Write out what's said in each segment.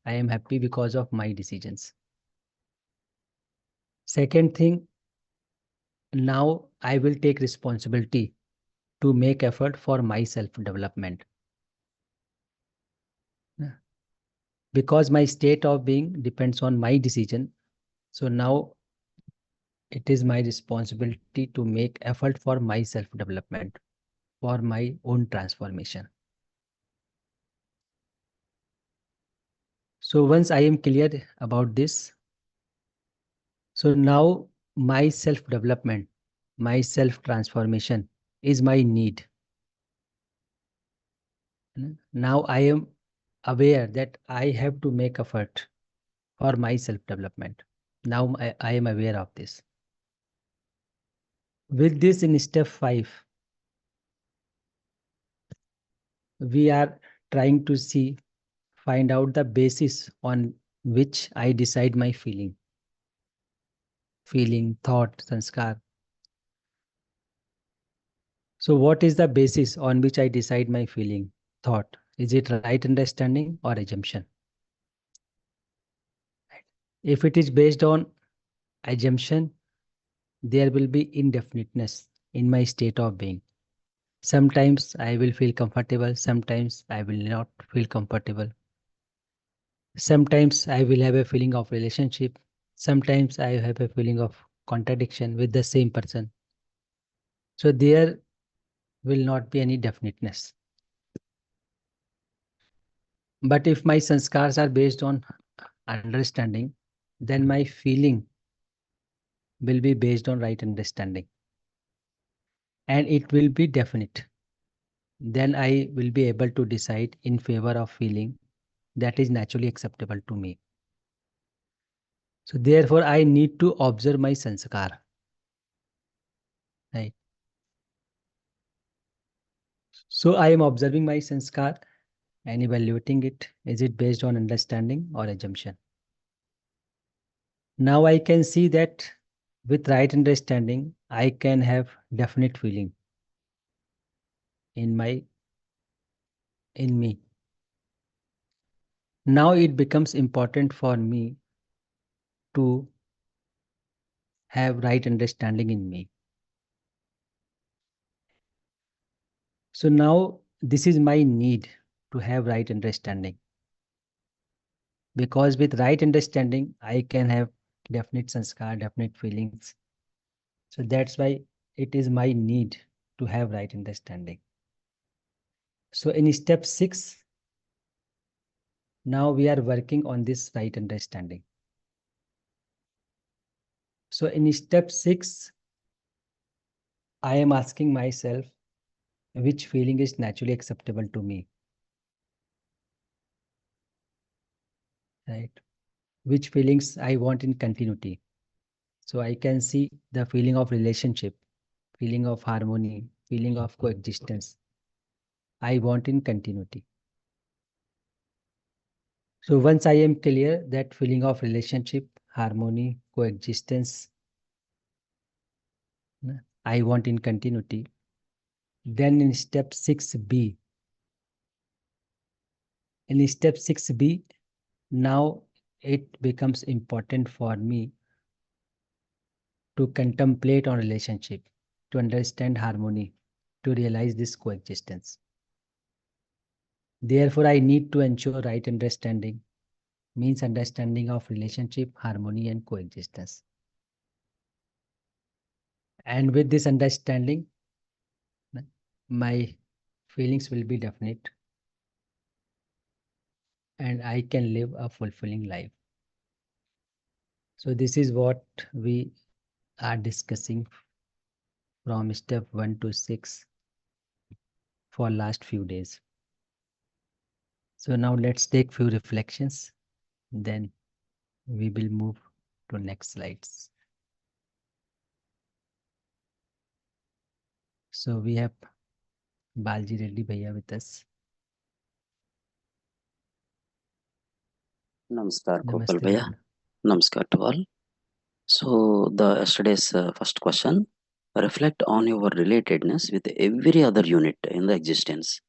I am happy because of my decisions. Second thing, now I will take responsibility to make effort for my self-development. Because my state of being depends on my decision, so now it is my responsibility to make effort for my self-development, for my own transformation. So once I am clear about this, so now my self-development, my self-transformation is my need. Now I am aware that I have to make effort for my self-development. Now I am aware of this. With this, in step 5, we are trying to find out the basis on which I decide my feeling, thought, sanskar. So what is the basis on which I decide my feeling, thought? Is it right understanding or assumption? If it is based on assumption, there will be indefiniteness in my state of being. Sometimes I will feel comfortable, sometimes I will not feel comfortable. Sometimes I will have a feeling of relationship, sometimes I have a feeling of contradiction with the same person. So there will not be any definiteness. But if my sanskars are based on understanding, then my feeling will be based on right understanding. And it will be definite. Then I will be able to decide in favor of feeling that is naturally acceptable to me. So therefore, I need to observe my sanskar. Right. So I am observing my sanskar and evaluating it. Is it based on understanding or assumption? Now I can see that with right understanding, I can have definite feeling in me. Now it becomes important for me to have right understanding in me. So now this is my need to have right understanding. Because with right understanding, I can have definite sanskar, definite feelings. So that's why it is my need to have right understanding. So in step 6, now we are working on this right understanding. So in step 6, I am asking myself which feeling is naturally acceptable to me. Right? Which feelings I want in continuity. So I can see the feeling of relationship, feeling of harmony, feeling of coexistence. I want in continuity. So once I am clear that feeling of relationship, harmony, coexistence, I want in continuity, then in step 6b, now it becomes important for me to contemplate on relationship, to understand harmony, to realize this coexistence. Therefore, I need to ensure right understanding, means understanding of relationship, harmony, and coexistence. And with this understanding, my feelings will be definite and I can live a fulfilling life. So this is what we are discussing from step 1 to 6 for last few days. So now let's take few reflections, then we will move to next slides. So we have Balji Reddy Bhaiya with us. Namaskar, Gopal Namaste, Bhaiya. Bhaiya. Namaskar to all. So the yesterday's first question, reflect on your relatedness with every other unit in the existence.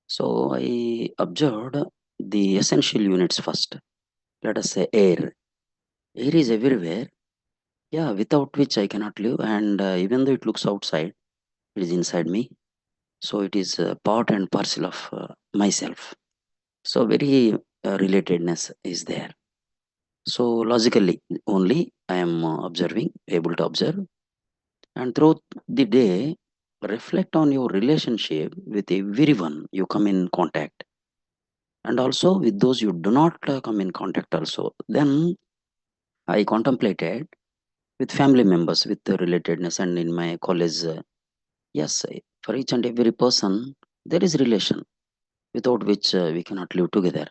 So I observed the essential units first. Let us say air. Air is everywhere. Yeah, without which I cannot live. And even though it looks outside, it is inside me. So it is part and parcel of myself. So very relatedness is there. So logically only I am observing, able to observe, and throughout the day, reflect on your relationship with everyone you come in contact, and also with those you do not come in contact. Also, then I contemplated with family members with the relatedness, and in my college. Yes, for each and every person there is relation without which we cannot live together,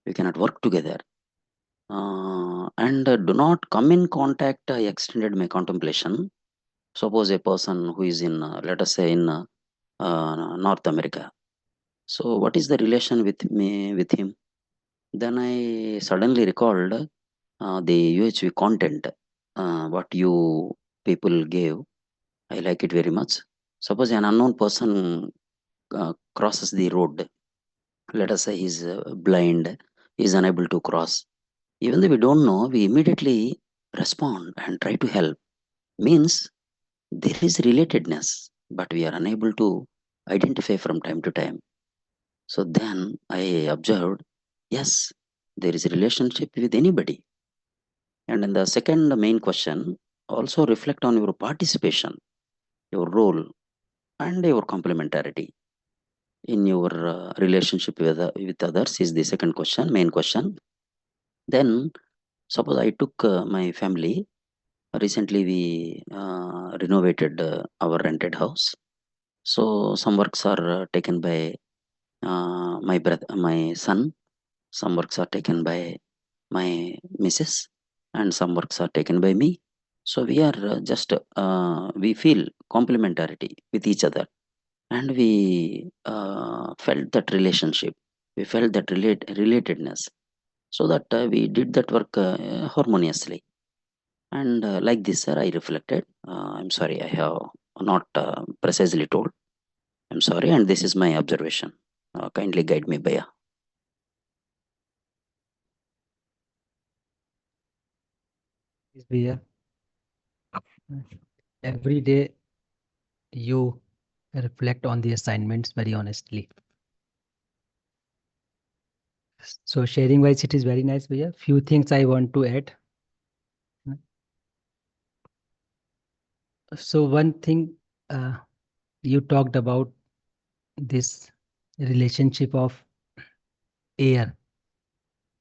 we cannot work together. And do not come in contact. I extended my contemplation. Suppose a person who is in, let us say, in North America. So, what is the relation with me with him? Then I suddenly recalled the UHV content, what you people gave. I like it very much. Suppose an unknown person crosses the road. Let us say he's blind, he's unable to cross. Even though we don't know, we immediately respond and try to help. Means there is relatedness, but we are unable to identify from time to time. So then I observed, yes, there is a relationship with anybody. And in the second main question, also reflect on your participation, your role, and your complementarity in your relationship with others is the second question, main question. Then suppose I took my family. Recently, we renovated our rented house. So some works are taken by my brother, my son. Some works are taken by my missus, and some works are taken by me. So we are just we feel complementarity with each other, and we felt that relationship. We felt that relatedness, so that we did that work harmoniously. And like this, sir, I reflected. I'm sorry, I have not precisely told. I'm sorry, and this is my observation. Kindly guide me, Baya. Yes, Bhaiya. Every day you reflect on the assignments very honestly. So sharing wise, it is very nice, Bhaiya. Few things I want to add. So one thing you talked about this relationship of air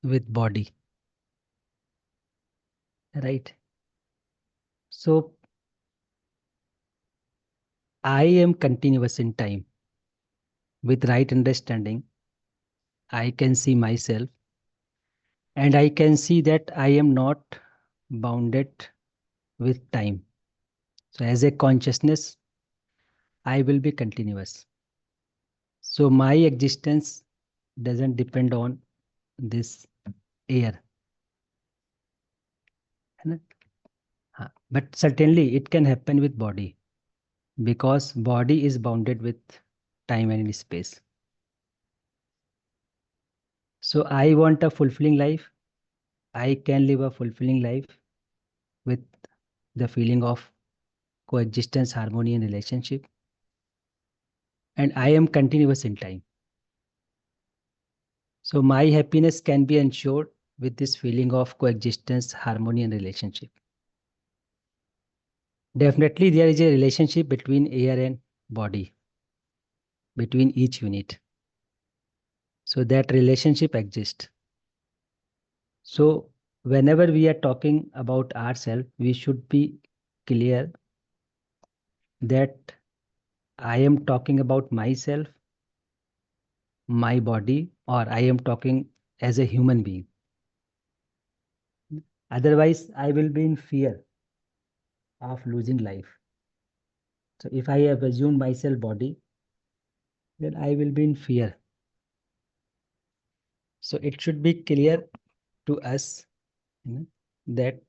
with body, right? So I am continuous in time. With right understanding, I can see myself and I can see that I am not bounded with time. So as a consciousness, I will be continuous. So my existence doesn't depend on this air. है ना? हाँ, but certainly it can happen with body because body is bounded with time and space. So I want a fulfilling life. I can live a fulfilling life with the feeling of coexistence, harmony, and relationship. And I am continuous in time. So my happiness can be ensured with this feeling of coexistence, harmony, and relationship. Definitely, there is a relationship between air and body, between each unit. So that relationship exists. So whenever we are talking about ourselves, we should be clear that I am talking about myself, my body, or I am talking as a human being. Otherwise, I will be in fear of losing life. So if I have assumed myself body, then I will be in fear. So it should be clear to us, that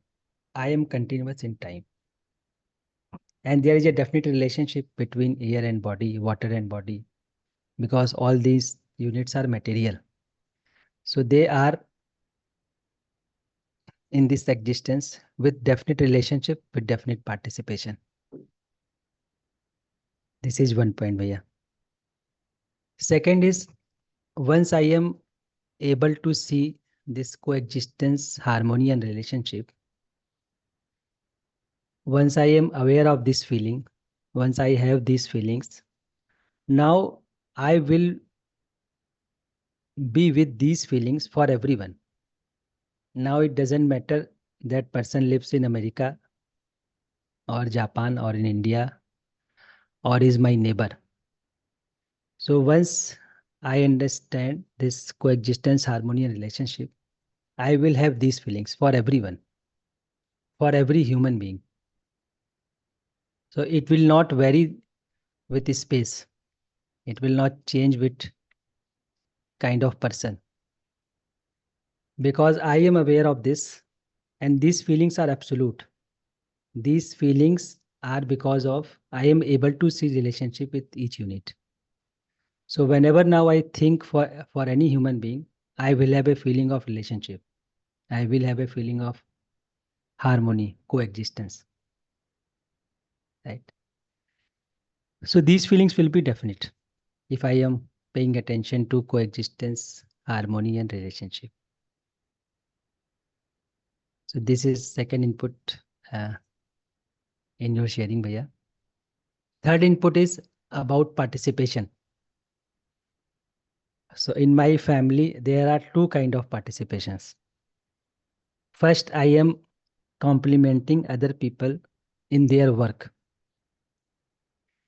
I am continuous in time. And there is a definite relationship between air and body, water and body, because all these units are material. So they are in this existence with definite relationship, with definite participation. This is one point, Bhaiya. Second is, once I am able to see this coexistence, harmony, and relationship, once I am aware of this feeling, once I have these feelings, now I will be with these feelings for everyone. Now it doesn't matter that person lives in America or Japan or in India or is my neighbor. So once I understand this coexistence, harmony, and relationship, I will have these feelings for everyone, for every human being. So it will not vary with space. It will not change with kind of person. Because I am aware of this, and these feelings are absolute. These feelings are because of I am able to see relationship with each unit. So whenever now I think for any human being, I will have a feeling of relationship. I will have a feeling of harmony, coexistence. Right. So these feelings will be definite if I am paying attention to coexistence, harmony, and relationship. So this is second input in your sharing, Bhaiya. Third input is about participation. So in my family, there are two kind of participations. First, I am complimenting other people in their work.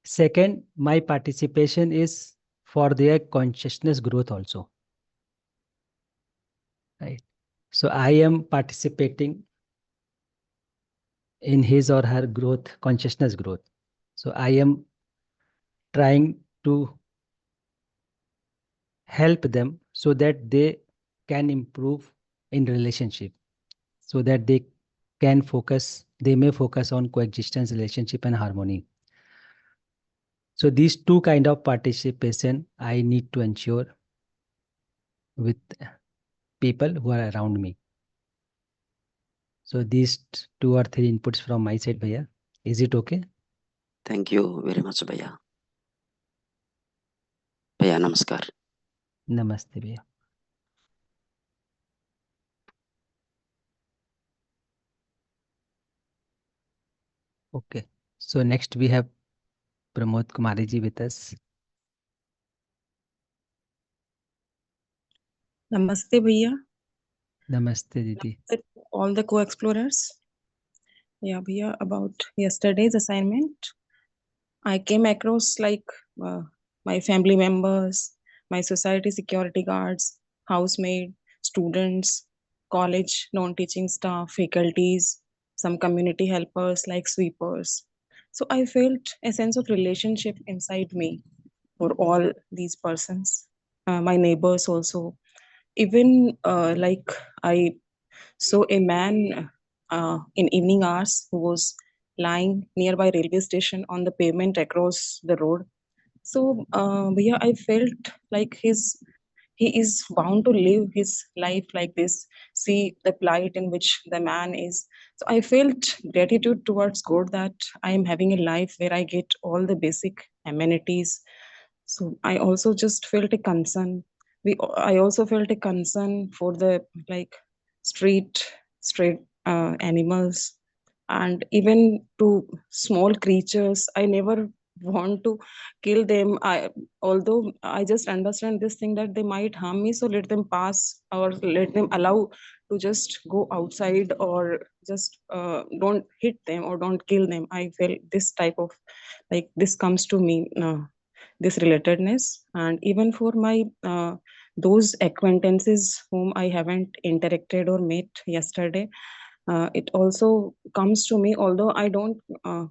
Second, my participation is for their consciousness growth also. Right. So I am participating in his or her growth, consciousness growth. So I am trying to help them so that they can improve in relationship, so that they may focus on coexistence, relationship, and harmony. So these two kind of participation I need to ensure with people who are around me. So these two or three inputs from my side, Bhaiya. Is it okay? Thank you very much, Bhaiya. Bhaiya, namaskar. Namaste, Bhaiya. Okay. So next we have Pramod Kumari ji with us. Namaste, Bhaiya. Namaste, Didi. All the co-explorers. Yeah, Bhaiya, about yesterday's assignment, I came across like my family members, my society security guards, housemaid, students, college non-teaching staff, faculties, some community helpers like sweepers. So I felt a sense of relationship inside me for all these persons, my neighbors also. Even like I saw a man in evening hours who was lying nearby railway station on the pavement across the road. So, yeah, I felt like he is bound to live his life like this. See the plight in which the man is. So I felt gratitude towards God that I am having a life where I get all the basic amenities. So I also just felt a concern. I also felt a concern for the like street street animals, and even to small creatures. I never want to kill them. Although I just understand this thing that they might harm me, so let them pass or let them allow to just go outside, or just don't hit them or don't kill them. I feel this type of like this comes to me, this relatedness. And even for my those acquaintances whom I haven't interacted or met yesterday, it also comes to me. Although I don't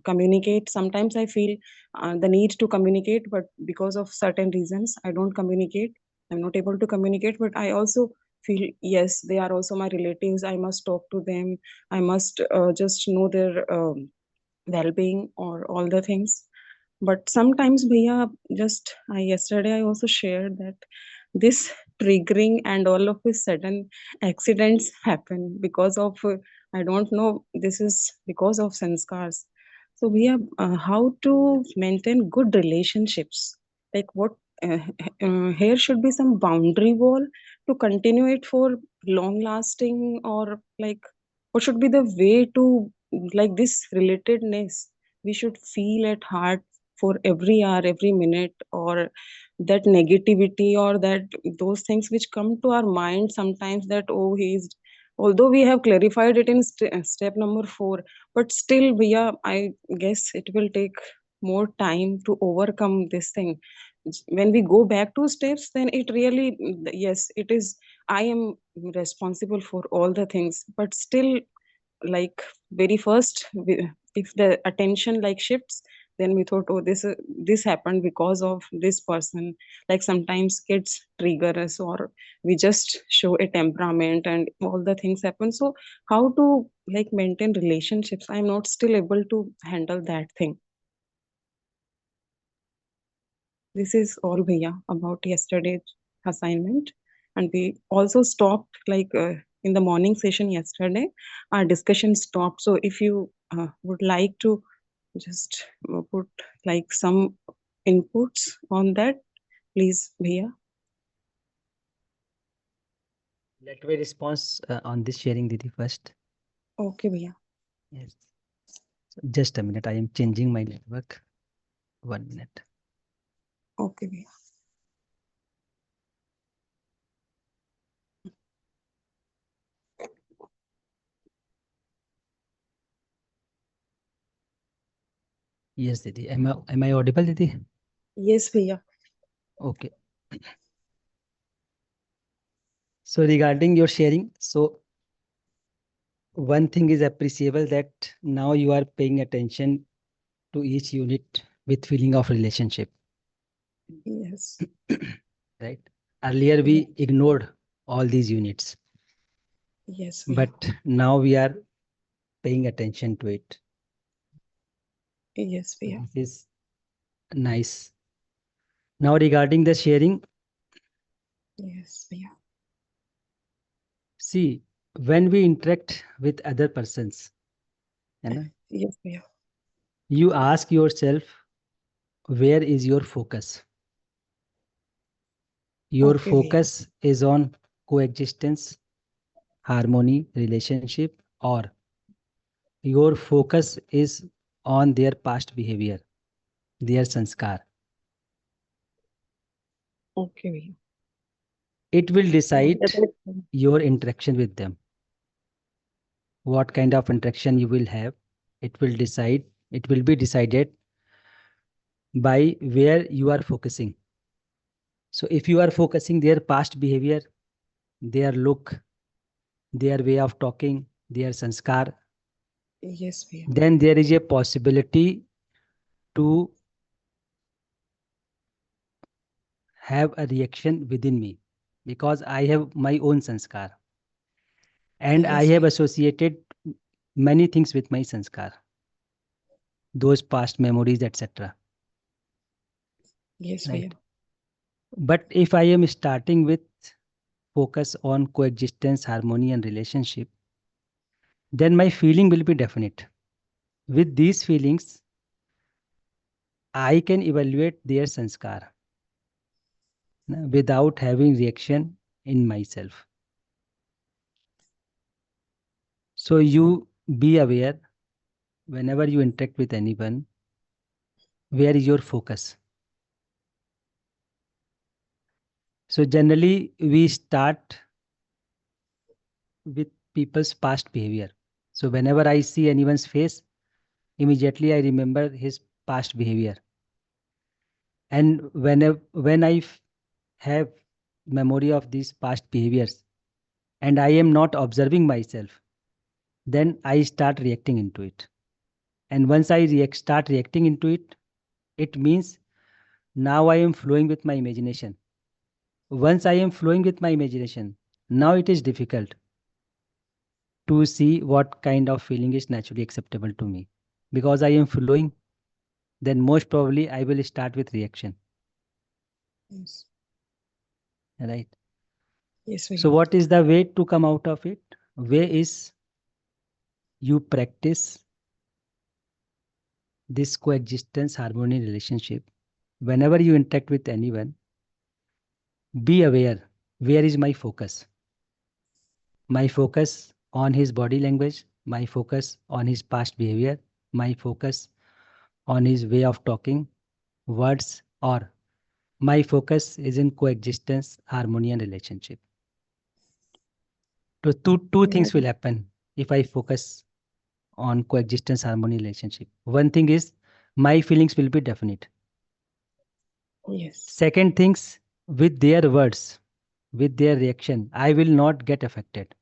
communicate, sometimes I feel the need to communicate, but because of certain reasons I don't communicate. I'm not able to communicate, but I also feel, yes, they are also my relatives. I must talk to them. I must just know their well-being or all the things. But sometimes, Bhaiya, just yesterday I also shared that this triggering, and all of a sudden accidents happen because of I don't know, this is because of sanskars. So we have how to maintain good relationships, like what here should be some boundary wall to continue it for long lasting, or like what should be the way to, like, this relatedness we should feel at heart for every hour, every minute, or that negativity, or that those things which come to our mind sometimes, that oh, he's, although we have clarified it in step number 4, but still we are, I guess it will take more time to overcome this thing. When we go back to steps, then it really, yes, it is, I am responsible for all the things, but still, like, very first if the attention like shifts, then we thought, oh, this happened because of this person. Like sometimes kids trigger us, or we just show a temperament, and all the things happen. So how to, like, maintain relationships, I'm not still able to handle that thing. This is all, bhaiya, about yesterday's assignment. And we also stopped, like, in the morning session yesterday, our discussion stopped. So if you would like to just put like some inputs on that, please, bhaiya. Let me respond on this sharing, Didi, first. Okay, bhaiya. Yes. So just a minute. I am changing my network. 1 minute. Okay, bhaiya. Yes, Didi. Am I audible, Didi? Yes, bhaiya. Okay. So regarding your sharing, so one thing is appreciable that now you are paying attention to each unit with feeling of relationship, Yes. right? Earlier we ignored all these units, Yes, bhaiya. but now we are paying attention to it. Yes, bhaiya. This is nice. Now regarding the sharing, Yes, bhaiya. see, when we interact with other persons, Yes, bhaiya. you ask yourself, where is your focus? Your Okay, bhaiya. focus is on coexistence, harmony, relationship, or your focus is on their past behavior, their sanskar. Okay, bhaiya. It will decide That is- your interaction with them. What kind of interaction you will have, it will be decided by where you are focusing. So if you are focusing their past behavior, their look, their way of talking, their sanskar, Yes, bhaiya. then there is a possibility to have a reaction within me, because I have my own sanskar and I Yes, have bhaiya. associated many things with my sanskar, those past memories, etc. Yes, Right. bhaiya. But if I am starting with focus on coexistence, harmony, and relationship, then my feeling will be definite. With these feelings, I can evaluate their sanskar without having reaction in myself. So you be aware whenever you interact with anyone, where is your focus? So generally we start with people's past behavior. So whenever I see anyone's face, immediately I remember his past behavior. And when I have memory of these past behaviors and I am not observing myself, then I start reacting into it. And once I start reacting into it, it means now I am flowing with my imagination. Once I am flowing with my imagination, now it is difficult to see what kind of feeling is naturally acceptable to me. Because I am flowing, then most probably I will start with reaction. Yes. Right? Yes, So Bhaiya. what is the way to come out of it? Way is you practice this coexistence harmony relationship. Whenever you interact with anyone, be aware, where is my focus? My focus on his body language, my focus on his past behavior, my focus on his way of talking, words, or my focus is in coexistence, harmony, and relationship. So two Yeah. things will happen if I focus on coexistence, harmony, relationship. One thing is my feelings will be definite. Yes. Second things, with their words, with their reaction, I will not get affected.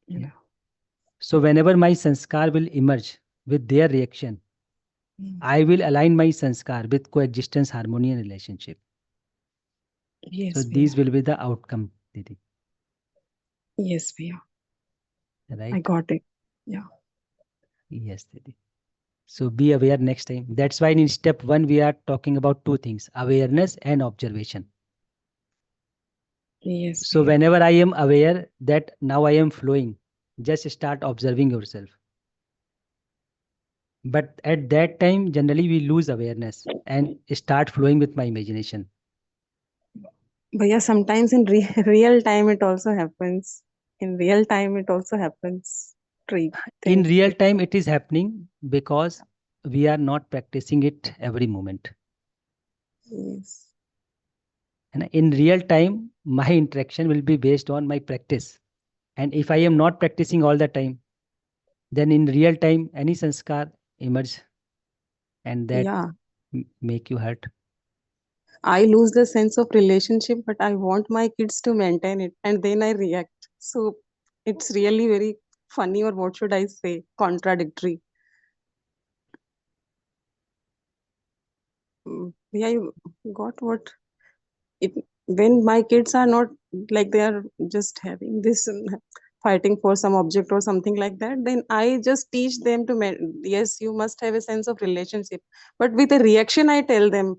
Yeah. So whenever my sanskar will emerge with their reaction, Mm. I will align my sanskar with coexistence, harmony, and relationship. Yes, So Bhaiya. these will be the outcome, Didi. Yes, Bhaiya. I Right? got it. Yeah. Yes, Didi. So be aware next time. That's why in step 1 we are talking about two things: awareness and observation. Yes, So Bhaiya. whenever I am aware that now I am flowing, just start observing yourself. But at that time, generally we lose awareness and start flowing with my imagination. Bhaiya, sometimes in real time it also happens. In real time it also happens. Three In things. real time, it is happening because we are not practicing it every moment. Yes. And in real time, my interaction will be based on my practice. And if I am not practicing all the time, then in real time, any sanskar emerge and that Yeah. make you hurt. I lose the sense of relationship, but I want my kids to maintain it, and then I react. So it's really very funny, or what should I say, contradictory. Yeah, you got what it when my kids are not like they are just having this fighting for some object or something like that, then I just teach them to yes, you must have a sense of relationship, but with a reaction I tell them.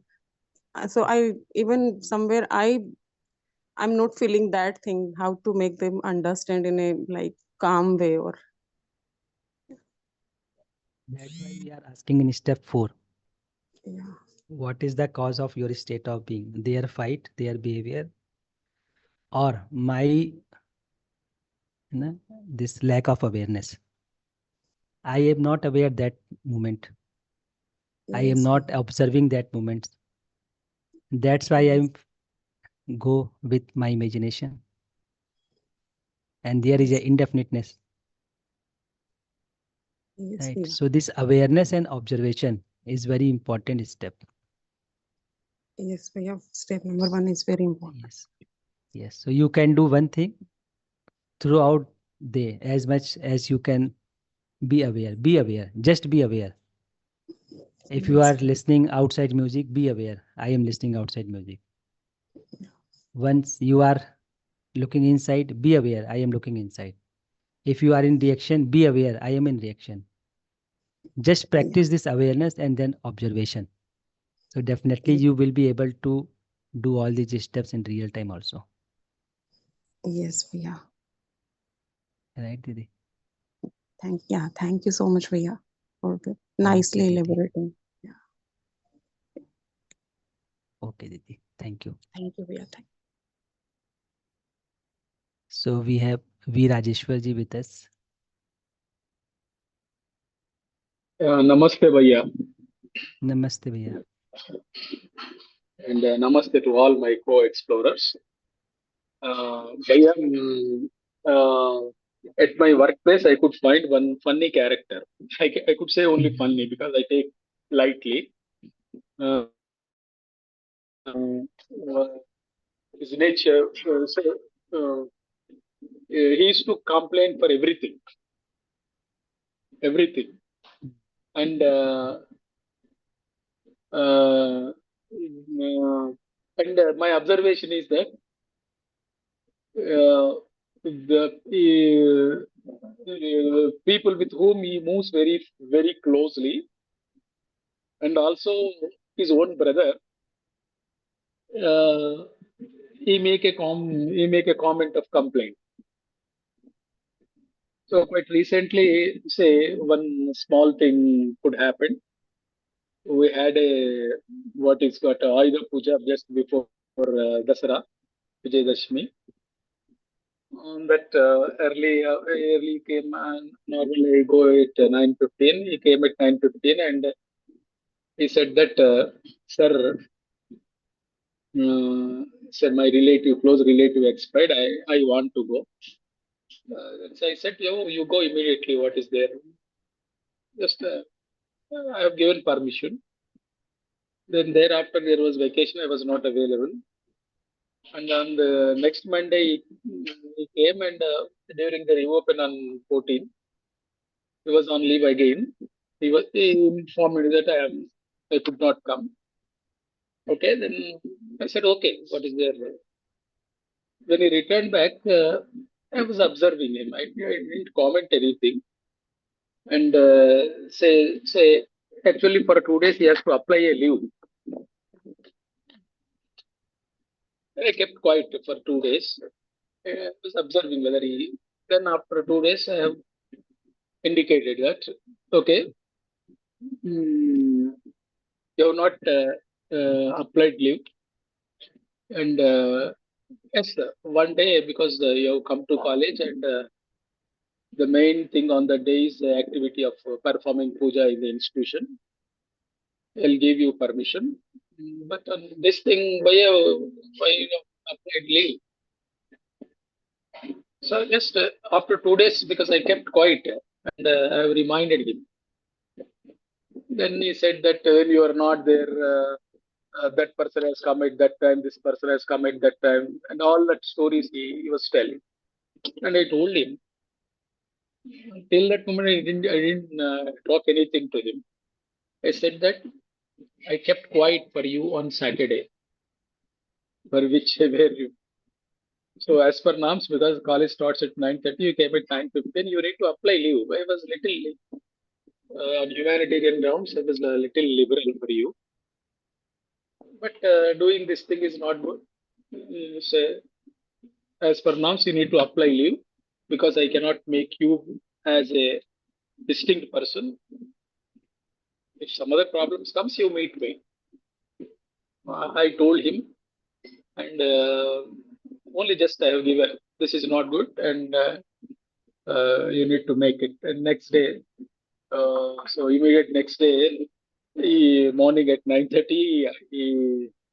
So I even somewhere I'm not feeling that thing, how to make them understand in a like calm way or That's why we are asking in step 4, yeah. what is the cause of your state of being? Their fight, their behavior, or my this lack of awareness. I am not aware that moment. I am Yes, not observing that moment. That's why yes, I go with my imagination. And there is yes, a indefiniteness. yes, Right. yeah. So this awareness and observation is very important step. Yes, yeah. Step number one is very important. Yes. Yes. So you can do one thing throughout the as much as you can be aware. Be aware. Just be aware. If you are Yes, listening outside music, be aware. I am listening outside music. Once you are looking inside, be aware. I am looking inside. If you are in reaction, be aware. I am in reaction. Just yeah. practice this awareness and then observation. So definitely Yes, you will be able to do all these steps in real time also. yes, yeah. Right, Didi? Thank you so much, Vaya, for the Okay, nicely Didi. elaborating. Yeah, Okay, Didi. Thank you. thank you, Vaya. So we have V. Rajeshwar ji with us. Namaste, Bhaiya, Namaste, Bhaiya. and namaste to all my co-explorers. Bhaiya, at my workplace, I could find one funny character. I could say only funny because I take lightly. His nature, he used to complain for everything, everything, and uh, my observation is that the people with whom he moves very closely, and also his own brother, uh, he make a comment of complaint. So quite recently, say one small thing could happen. We had a what is got Ayuda Puja just before Dasara, Vijayadashmi. That early came. Normally I go at 9:15. He came at 9:15, and he said that, sir, sir, my close relative expired. I want to go. So I said, you go immediately. What is there? Just I have given permission. Then thereafter there was vacation. I was not available. And on the next Monday, he came, and during the reopen on 14th, he was on leave again. He informed me that I could not come. Okay, then I said, okay, what is there? When he returned back, I was observing him. I didn't comment anything. And say actually for 2 days he has to apply a leave. I kept quiet for 2 days. I was observing whether he. Then after 2 days, I have indicated that, okay, you have not applied leave, and yes, one day, because you have come to college, and the main thing on the day is the activity of performing puja in the institution. I'll give you permission, but on this thing, why you have applied leave? So just after 2 days, because I kept quiet, and I have reminded him. Then he said that when you are not there, that person has come at that time, this person has come at that time, and all that stories he was telling. And I told him, till that moment I didn't talk anything to him. I said that I kept quiet for you on Saturday, for which were you. So as per norms, because college starts at 9:30, you came at 9:15. You need to apply leave. I was little on humanitarian grounds. I was a little liberal for you. But doing this thing is not good. So, as per norms, you need to apply leave, because I cannot make you as a distinct person. If some other problems comes, you meet me. I told him, and only just I have given, this is not good, and you need to make it. And next day, so immediate next day, morning at 9:30, he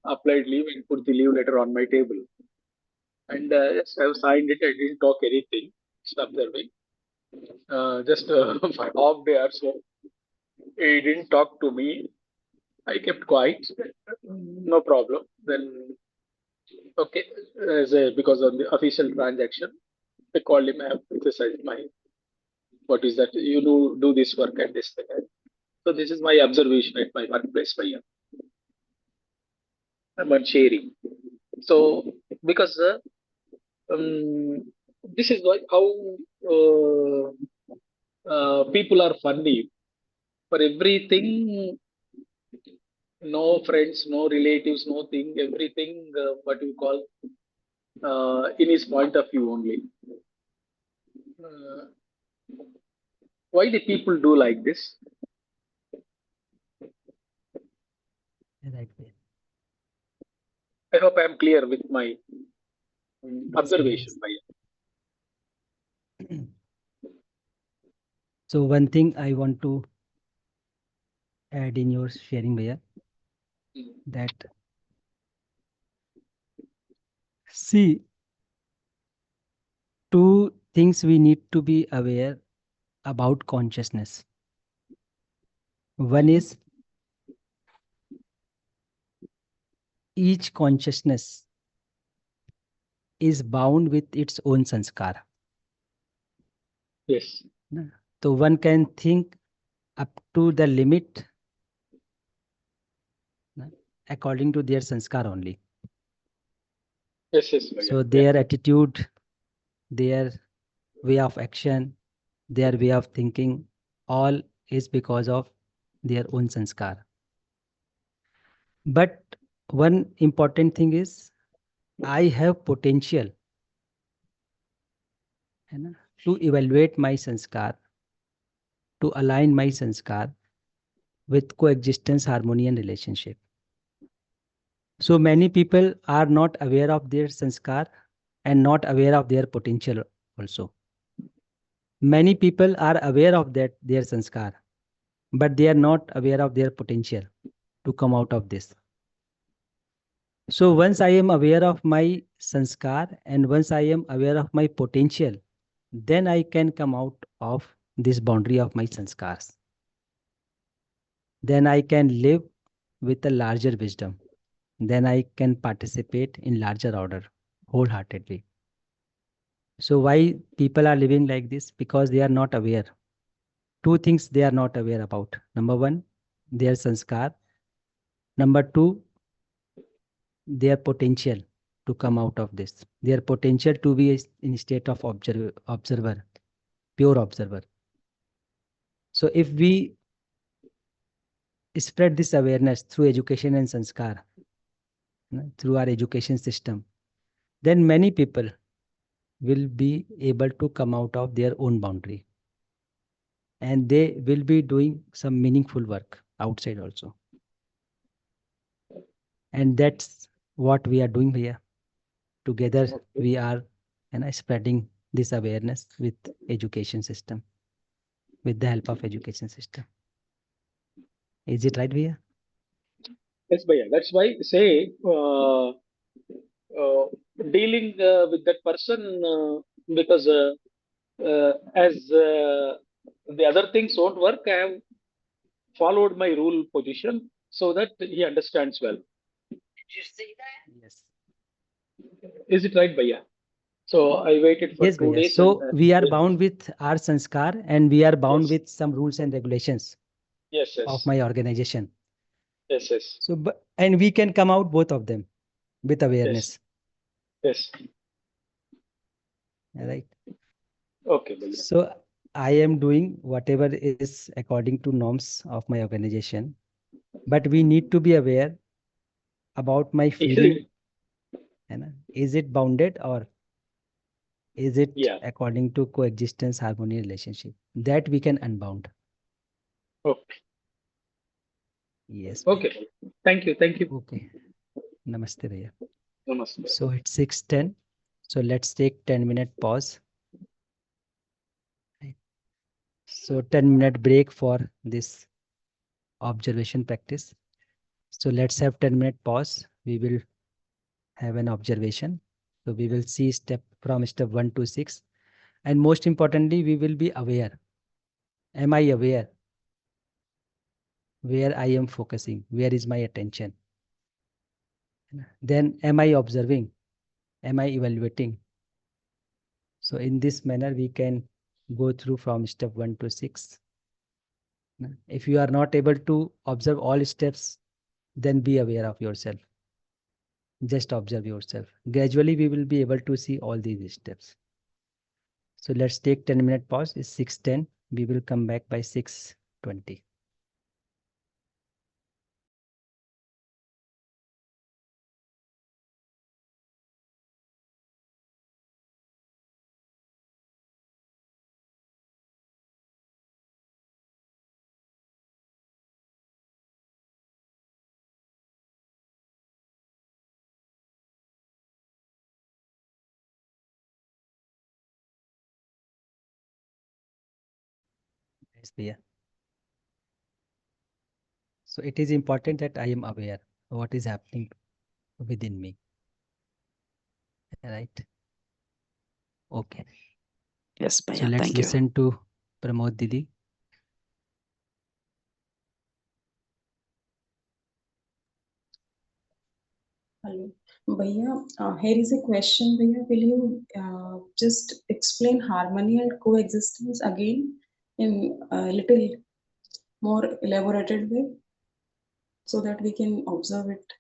applied leave and put the leave letter on my table. And yes, I have signed it. I didn't talk anything. Just observing. Just for half day or so, he didn't talk to me. I kept quiet. No problem. Then, okay, because of the official transaction, I called him. I have exercised my, what is that? You do this work at this thing. So this is my observation at my workplace. I'm on sharing. So because this is how people are funny. For everything, no friends, no relatives, no thing, everything, what you call, in his point of view only. Why do people do like this? Right. I hope I am clear with my observation. So one thing I want to add in your sharing, Bhaiya, that see, two things we need to be aware about consciousness. One is each consciousness is bound with its own sanskar. Yes. So one can think up to the limit according to their sanskar only. Yes, yes. So their attitude, their way of action, their way of thinking, all is because of their own sanskar. But one important thing is I have potential है ना, to evaluate my sanskar, to align my sanskar with coexistence, harmony and relationship. So many people are not aware of their sanskar and not aware of their potential also. Many people are aware of that their sanskar, but they are not aware of their potential to come out of this. So once I am aware of my sanskar and once I am aware of my potential, then I can come out of this boundary of my sanskars. Then I can live with a larger wisdom. Then I can participate in larger order wholeheartedly. So why people are living like this? Because they are not aware. Two things they are not aware about. Number one, their sanskar. Number two, their potential to come out of this. Their potential to be in state of observer, pure observer. So if we spread this awareness through education and sanskar, through our education system, then many people will be able to come out of their own boundary. And they will be doing some meaningful work outside also. And that's what we are doing here. Together, we are spreading this awareness with education system, with the help of education system. Is it right, Via? Yes, Bhaiya. That's why say dealing with that person because as the other things won't work, I have followed my rule position so that he understands well. Yes. Is it right, Bhaiya? So I waited for Yes, 2 Bhaiya. days. So And, we are bound with our sanskar and we are bound yes. with some rules and regulations Yes, yes. of my organization. Yes, yes. So, and we can come out both of them with awareness. Yes. Right. Okay, Bhaiya. So I am doing whatever is according to norms of my organization, but we need to be aware about my feeling. Is it bounded or is it according to coexistence, harmony, relationship? That we can unbound. Okay. Yes. Okay. Thank you. Thank you. Okay. Namaste, Bhaiya. Namaste. So it's 6:10. So let's take 10-minute pause. So 10-minute break for this observation practice. So let's have 10-minute pause. We will have an observation. So we will see from step 1 to 6. And most importantly, we will be aware. Am I aware? Where I am focusing? Where is my attention? Then am I observing? Am I evaluating? So in this manner, we can go through from step 1 to 6. If you are not able to observe all steps, then be aware of yourself. Just observe yourself. Gradually, we will be able to see all these steps. So let's take 10-minute pause. It's 6:10. We will come back by 6:20. Yes, Priya. So it is important that I am aware of what is happening within me. Right? Okay. Yes, So Bhaiya. let's Thank you. listen to Pramod Didi. Hello. Bhaiya, here is a question, Bhaiya. Will you just explain harmony and coexistence again in a little more elaborated way so that we can observe it?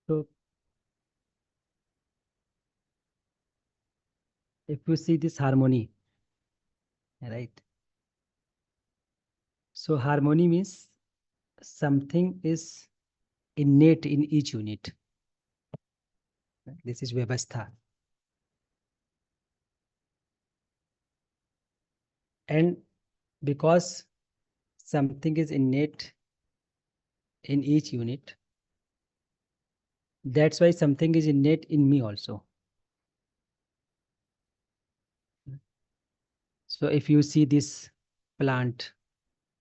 So if you see this harmony, right? So harmony means something is innate in each unit. This is Vyavastha. And because something is innate in each unit, that's why something is innate in me also. So if you see this plant,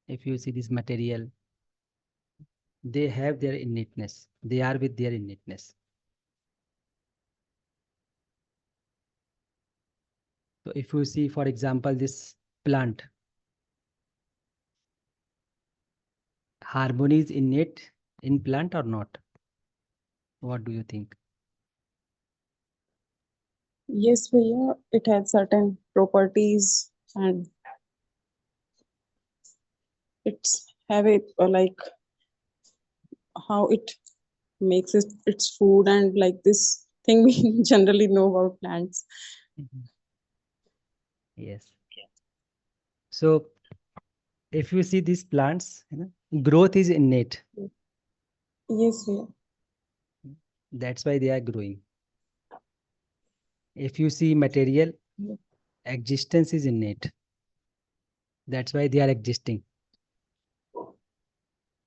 if you see this material, they have their innateness. They are with their innateness. So if you see, for example, this plant, harmony is innate in plant or not? What do you think? Yes, Bhaiya, it has certain properties and it's have a like how it makes its food and like this thing we generally know about plants. Yes. So if you see these plants, growth is innate. Yes, Bhaiya. That's why they are growing. If you see material, Yeah. existence is innate. That's why they are existing.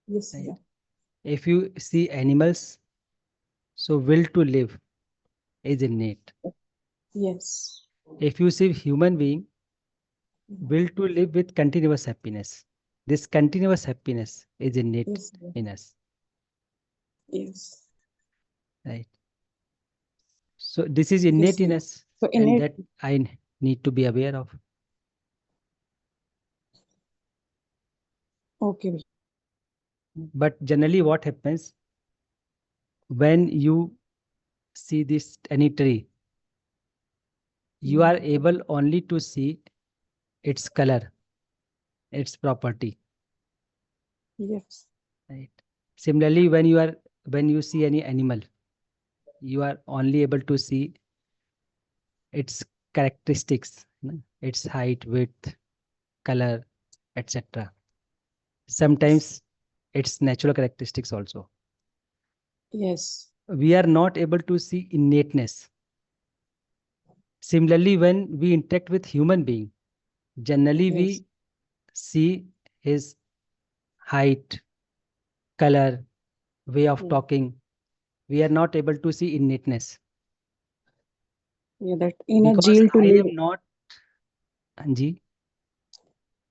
Yes, Right? Bhaiya. If you see animals, so will to live is innate. Yes. If you see human being, will to live with continuous happiness. This continuous happiness is innate Yes, Bhaiya. in us. Yes. Right? So this is Yes, innate in Bhaiya. us, So and innate. that I need to be aware of. Okay, Bhaiya. But generally what happens when you see this any tree, you are able only to see its color, its property. Yes. Right? Similarly, when you see any animal, you are only able to see its characteristics, its height, width, color, etc. Sometimes its natural characteristics also. Yes. We are not able to see innateness. Similarly, when we interact with human being, generally Yes. we see his height, color, way of Yeah. talking. We are not able to see innateness Yeah, that inner because zeal to I live. am not. Ji,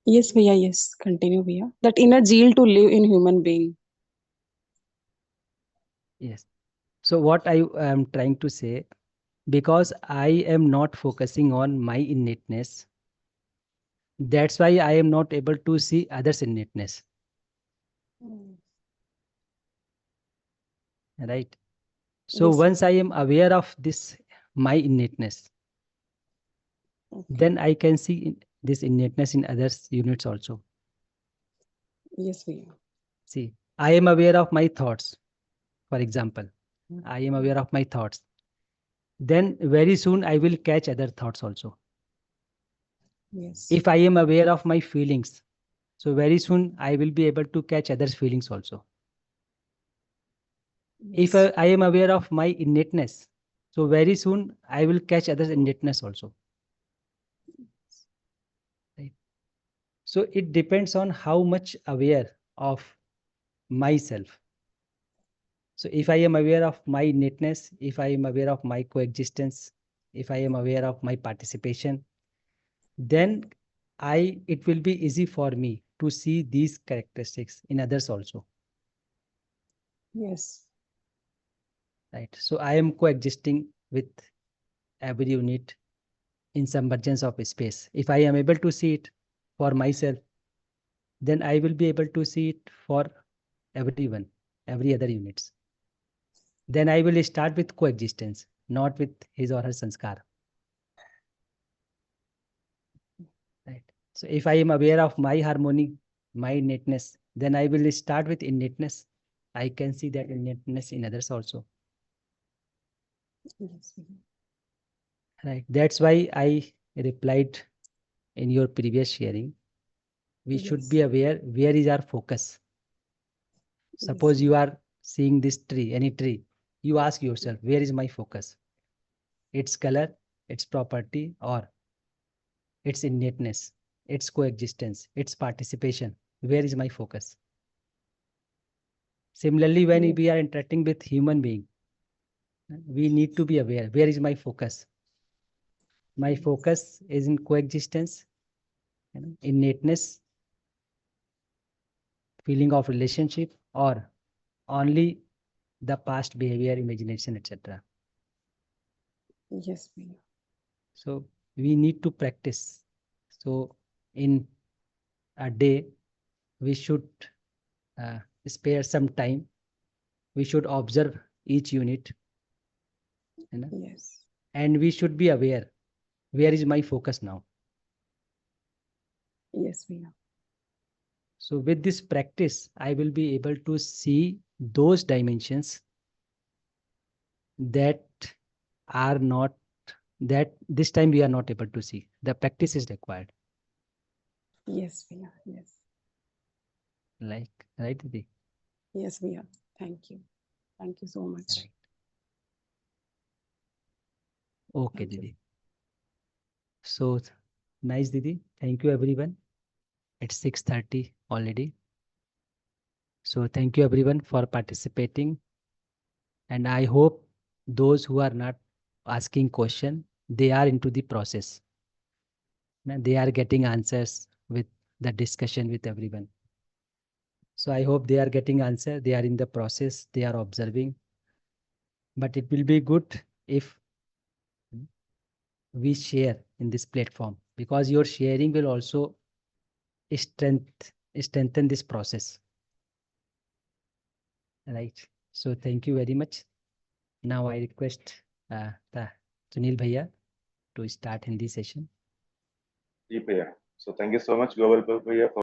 Yes, Bhaiya. Yes. Continue, Bhaiya. That inner zeal to live in human being. yes. So what I am trying to say, because I am not focusing on my innateness, that's why I am not able to see others' innateness. Right? So Yes, once I Bhaiya. am aware of this, my innateness, Okay. then I can see this innateness in others' units also. Yes, Bhaiya. See, I am aware of my thoughts. For example, I am aware of my thoughts. Then very soon I will catch other thoughts also. Yes. If I am aware of my feelings, so very soon I will be able to catch others' feelings also. If Yes. I am aware of my innateness, so very soon I will catch others' innateness also. Right? So it depends on how much aware of myself. So if I am aware of my innateness, if I am aware of my coexistence, if I am aware of my participation, then it will be easy for me to see these characteristics in others also. Yes. Right? So I am coexisting with every unit in submergence of space. If I am able to see it for myself, then I will be able to see it for everyone, every other units. Then I will start with coexistence, not with his or her sanskar. Right? So if I am aware of my harmony, my innateness, then I will start with innateness. I can see that innateness in others also. Yes, Bhaiya. Right? That's why I replied in your previous sharing. We should Yes. be aware where is our focus. Suppose you are seeing this tree, any tree, you ask yourself, where is my focus? Its color, its property, or its innateness, its coexistence, its participation. Where is my focus? Similarly, when Yes. we are interacting with human being, we need to be aware, where is my focus? My Yes. focus is in coexistence, innateness, feeling of relationship, or only the past behavior, imagination, etc. Yes, Bhaiya. So we need to practice. So in a day, we should spare some time. We should observe each unit, Yes. and we should be aware, where is my focus now? Yes, Bhaiya. So with this practice, I will be able to see those dimensions that are not, that this time we are not able to see. The practice is required. Yes, Bhaiya. Yes. Like, right, Didi? Yes, Bhaiya. Thank you. Thank you so much. Right. Okay, Thank you. Didi. So nice, Didi. Thank you, everyone. It's 6:30 already. So thank you, everyone, for participating. And I hope those who are not asking question, they are into the process. They are getting answers with the discussion with everyone. So I hope they are getting answer. They are in the process. They are observing. But it will be good if we share in this platform, because your sharing will also strengthen this process. Right. So thank you very much. Now I request Sunil Bhaiya to start Hindi session. जी भैया, so thank you so much Gopal bhaiya for